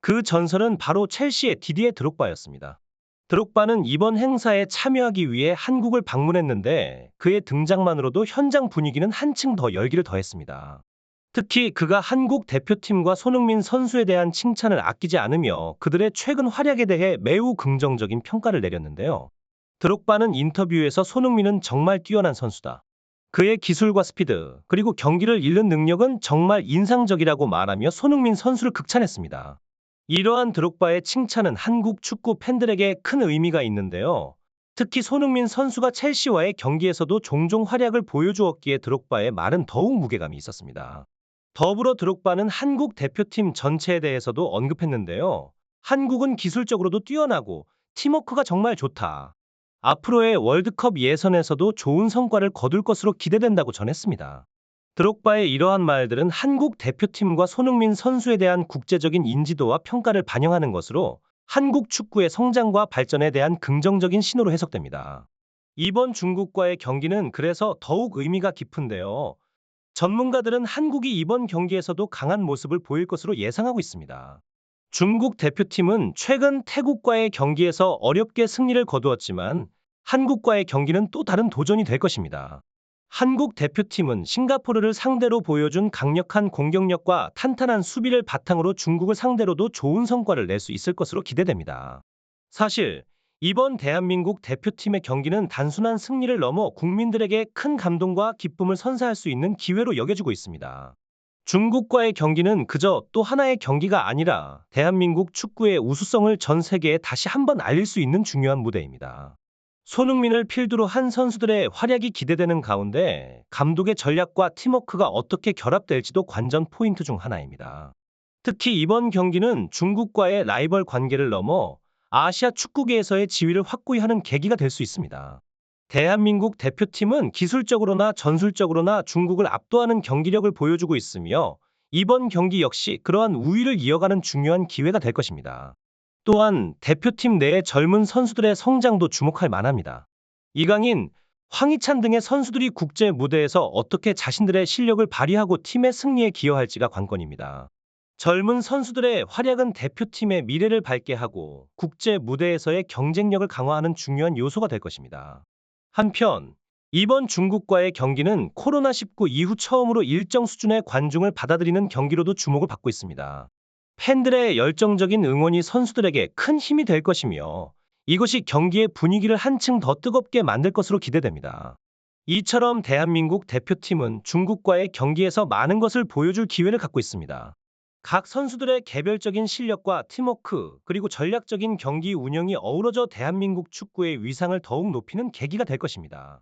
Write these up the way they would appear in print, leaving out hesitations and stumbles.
그 전설은 바로 첼시의 디디에 드록바였습니다. 드록바는 이번 행사에 참여하기 위해 한국을 방문했는데 그의 등장만으로도 현장 분위기는 한층 더 열기를 더했습니다. 특히 그가 한국 대표팀과 손흥민 선수에 대한 칭찬을 아끼지 않으며 그들의 최근 활약에 대해 매우 긍정적인 평가를 내렸는데요. 드록바는 인터뷰에서 손흥민은 정말 뛰어난 선수다. 그의 기술과 스피드, 그리고 경기를 읽는 능력은 정말 인상적이라고 말하며 손흥민 선수를 극찬했습니다. 이러한 드록바의 칭찬은 한국 축구 팬들에게 큰 의미가 있는데요. 특히 손흥민 선수가 첼시와의 경기에서도 종종 활약을 보여주었기에 드록바의 말은 더욱 무게감이 있었습니다. 더불어 드록바는 한국 대표팀 전체에 대해서도 언급했는데요. 한국은 기술적으로도 뛰어나고 팀워크가 정말 좋다. 앞으로의 월드컵 예선에서도 좋은 성과를 거둘 것으로 기대된다고 전했습니다. 드록바의 이러한 말들은 한국 대표팀과 손흥민 선수에 대한 국제적인 인지도와 평가를 반영하는 것으로 한국 축구의 성장과 발전에 대한 긍정적인 신호로 해석됩니다. 이번 중국과의 경기는 그래서 더욱 의미가 깊은데요. 전문가들은 한국이 이번 경기에서도 강한 모습을 보일 것으로 예상하고 있습니다. 중국 대표팀은 최근 태국과의 경기에서 어렵게 승리를 거두었지만 한국과의 경기는 또 다른 도전이 될 것입니다. 한국 대표팀은 싱가포르를 상대로 보여준 강력한 공격력과 탄탄한 수비를 바탕으로 중국을 상대로도 좋은 성과를 낼 수 있을 것으로 기대됩니다. 사실 이번 대한민국 대표팀의 경기는 단순한 승리를 넘어 국민들에게 큰 감동과 기쁨을 선사할 수 있는 기회로 여겨지고 있습니다. 중국과의 경기는 그저 또 하나의 경기가 아니라 대한민국 축구의 우수성을 전 세계에 다시 한번 알릴 수 있는 중요한 무대입니다. 손흥민을 필두로 한 선수들의 활약이 기대되는 가운데 감독의 전략과 팀워크가 어떻게 결합될지도 관전 포인트 중 하나입니다. 특히 이번 경기는 중국과의 라이벌 관계를 넘어 아시아 축구계에서의 지위를 확고히 하는 계기가 될 수 있습니다. 대한민국 대표팀은 기술적으로나 전술적으로나 중국을 압도하는 경기력을 보여주고 있으며 이번 경기 역시 그러한 우위를 이어가는 중요한 기회가 될 것입니다. 또한 대표팀 내의 젊은 선수들의 성장도 주목할 만합니다. 이강인, 황희찬 등의 선수들이 국제 무대에서 어떻게 자신들의 실력을 발휘하고 팀의 승리에 기여할지가 관건입니다. 젊은 선수들의 활약은 대표팀의 미래를 밝게 하고 국제 무대에서의 경쟁력을 강화하는 중요한 요소가 될 것입니다. 한편 이번 중국과의 경기는 코로나19 이후 처음으로 일정 수준의 관중을 받아들이는 경기로도 주목을 받고 있습니다. 팬들의 열정적인 응원이 선수들에게 큰 힘이 될 것이며 이것이 경기의 분위기를 한층 더 뜨겁게 만들 것으로 기대됩니다. 이처럼 대한민국 대표팀은 중국과의 경기에서 많은 것을 보여줄 기회를 갖고 있습니다. 각 선수들의 개별적인 실력과 팀워크 그리고 전략적인 경기 운영이 어우러져 대한민국 축구의 위상을 더욱 높이는 계기가 될 것입니다.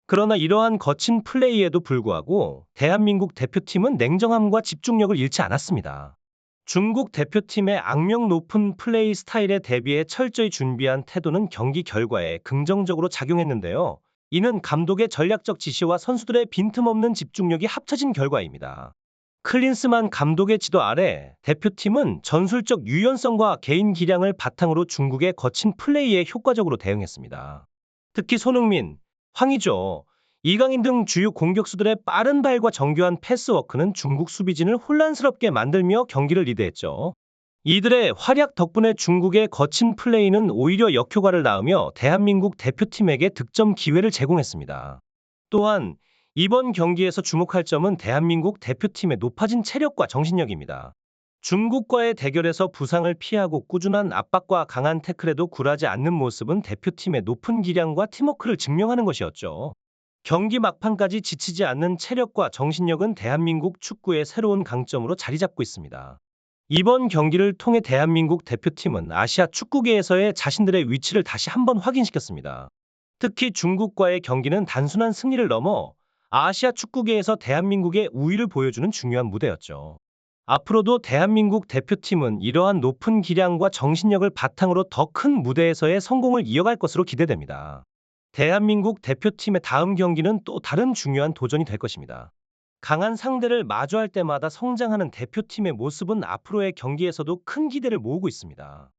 그러나 이러한 거친 플레이에도 불구하고 대한민국 대표팀은 냉정함과 집중력을 잃지 않았습니다. 중국 대표팀의 악명 높은 플레이 스타일에 대비해 철저히 준비한 태도는 경기 결과에 긍정적으로 작용했는데요. 이는 감독의 전략적 지시와 선수들의 빈틈없는 집중력이 합쳐진 결과입니다. 클린스만 감독의 지도 아래 대표팀은 전술적 유연성과 개인 기량을 바탕으로 중국의 거친 플레이에 효과적으로 대응했습니다. 특히 손흥민, 황의조, 이강인 등 주요 공격수들의 빠른 발과 정교한 패스워크는 중국 수비진을 혼란스럽게 만들며 경기를 리드했죠. 이들의 활약 덕분에 중국의 거친 플레이는 오히려 역효과를 낳으며 대한민국 대표팀에게 득점 기회를 제공했습니다. 또한 이번 경기에서 주목할 점은 대한민국 대표팀의 높아진 체력과 정신력입니다. 중국과의 대결에서 부상을 피하고 꾸준한 압박과 강한 태클에도 굴하지 않는 모습은 대표팀의 높은 기량과 팀워크를 증명하는 것이었죠. 경기 막판까지 지치지 않는 체력과 정신력은 대한민국 축구의 새로운 강점으로 자리 잡고 있습니다. 이번 경기를 통해 대한민국 대표팀은 아시아 축구계에서의 자신들의 위치를 다시 한번 확인시켰습니다. 특히 중국과의 경기는 단순한 승리를 넘어 아시아 축구계에서 대한민국의 우위를 보여주는 중요한 무대였죠. 앞으로도 대한민국 대표팀은 이러한 높은 기량과 정신력을 바탕으로 더 큰 무대에서의 성공을 이어갈 것으로 기대됩니다. 대한민국 대표팀의 다음 경기는 또 다른 중요한 도전이 될 것입니다. 강한 상대를 마주할 때마다 성장하는 대표팀의 모습은 앞으로의 경기에서도 큰 기대를 모으고 있습니다.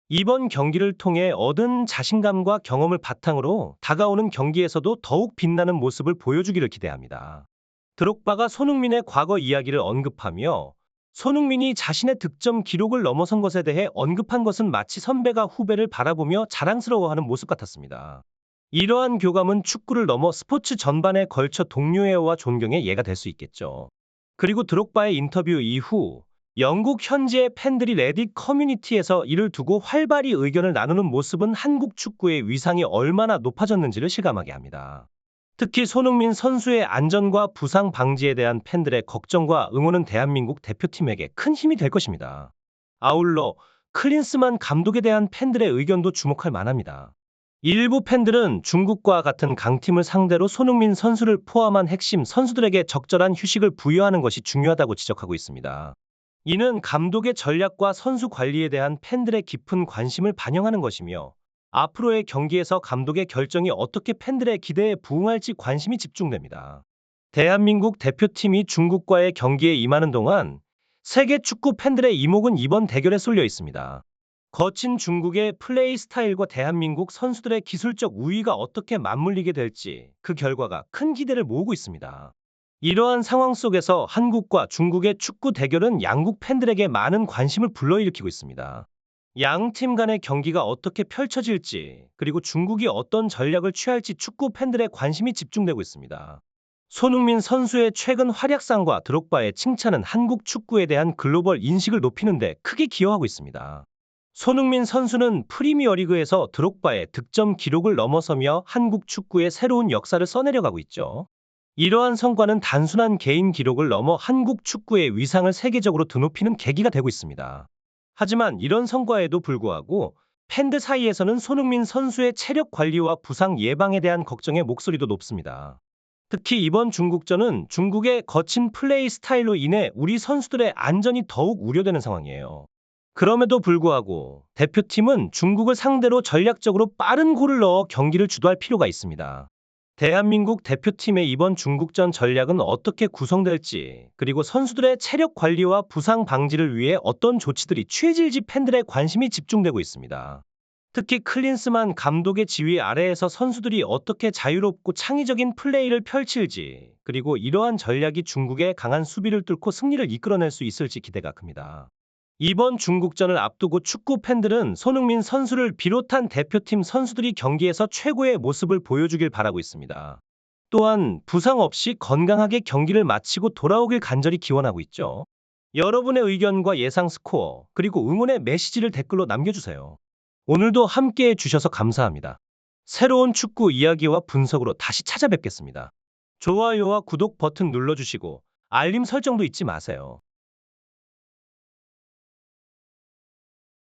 이번 경기를 통해 얻은 자신감과 경험을 바탕으로 다가오는 경기에서도 더욱 빛나는 모습을 보여주기를 기대합니다. 드록바가 손흥민의 과거 이야기를 언급하며 손흥민이 자신의 득점 기록을 넘어선 것에 대해 언급한 것은 마치 선배가 후배를 바라보며 자랑스러워하는 모습 같았습니다. 이러한 교감은 축구를 넘어 스포츠 전반에 걸쳐 동료애와 존경의 예가 될 수 있겠죠. 그리고 드록바의 인터뷰 이후 영국 현지의 팬들이 레딧 커뮤니티에서 이를 두고 활발히 의견을 나누는 모습은 한국 축구의 위상이 얼마나 높아졌는지를 실감하게 합니다. 특히 손흥민 선수의 안전과 부상 방지에 대한 팬들의 걱정과 응원은 대한민국 대표팀에게 큰 힘이 될 것입니다. 아울러 클린스만 감독에 대한 팬들의 의견도 주목할 만합니다. 일부 팬들은 중국과 같은 강팀을 상대로 손흥민 선수를 포함한 핵심 선수들에게 적절한 휴식을 부여하는 것이 중요하다고 지적하고 있습니다. 이는 감독의 전략과 선수 관리에 대한 팬들의 깊은 관심을 반영하는 것이며, 앞으로의 경기에서 감독의 결정이 어떻게 팬들의 기대에 부응할지 관심이 집중됩니다. 대한민국 대표팀이 중국과의 경기에 임하는 동안 세계 축구 팬들의 이목은 이번 대결에 쏠려 있습니다. 거친 중국의 플레이 스타일과 대한민국 선수들의 기술적 우위가 어떻게 맞물리게 될지 그 결과가 큰 기대를 모으고 있습니다. 이러한 상황 속에서 한국과 중국의 축구 대결은 양국 팬들에게 많은 관심을 불러일으키고 있습니다. 양 팀 간의 경기가 어떻게 펼쳐질지, 그리고 중국이 어떤 전략을 취할지 축구 팬들의 관심이 집중되고 있습니다. 손흥민 선수의 최근 활약상과 드록바의 칭찬은 한국 축구에 대한 글로벌 인식을 높이는 데 크게 기여하고 있습니다. 손흥민 선수는 프리미어리그에서 드록바의 득점 기록을 넘어서며 한국 축구의 새로운 역사를 써내려가고 있죠. 이러한 성과는 단순한 개인 기록을 넘어 한국 축구의 위상을 세계적으로 드높이는 계기가 되고 있습니다. 하지만 이런 성과에도 불구하고 팬들 사이에서는 손흥민 선수의 체력 관리와 부상 예방에 대한 걱정의 목소리도 높습니다. 특히 이번 중국전은 중국의 거친 플레이 스타일로 인해 우리 선수들의 안전이 더욱 우려되는 상황이에요. 그럼에도 불구하고 대표팀은 중국을 상대로 전략적으로 빠른 골을 넣어 경기를 주도할 필요가 있습니다. 대한민국 대표팀의 이번 중국전 전략은 어떻게 구성될지, 그리고 선수들의 체력 관리와 부상 방지를 위해 어떤 조치들이 취해질지 팬들의 관심이 집중되고 있습니다. 특히 클린스만 감독의 지휘 아래에서 선수들이 어떻게 자유롭고 창의적인 플레이를 펼칠지, 그리고 이러한 전략이 중국의 강한 수비를 뚫고 승리를 이끌어낼 수 있을지 기대가 큽니다. 이번 중국전을 앞두고 축구 팬들은 손흥민 선수를 비롯한 대표팀 선수들이 경기에서 최고의 모습을 보여주길 바라고 있습니다. 또한 부상 없이 건강하게 경기를 마치고 돌아오길 간절히 기원하고 있죠. 여러분의 의견과 예상 스코어, 그리고 응원의 메시지를 댓글로 남겨주세요. 오늘도 함께해 주셔서 감사합니다. 새로운 축구 이야기와 분석으로 다시 찾아뵙겠습니다. 좋아요와 구독 버튼 눌러주시고 알림 설정도 잊지 마세요.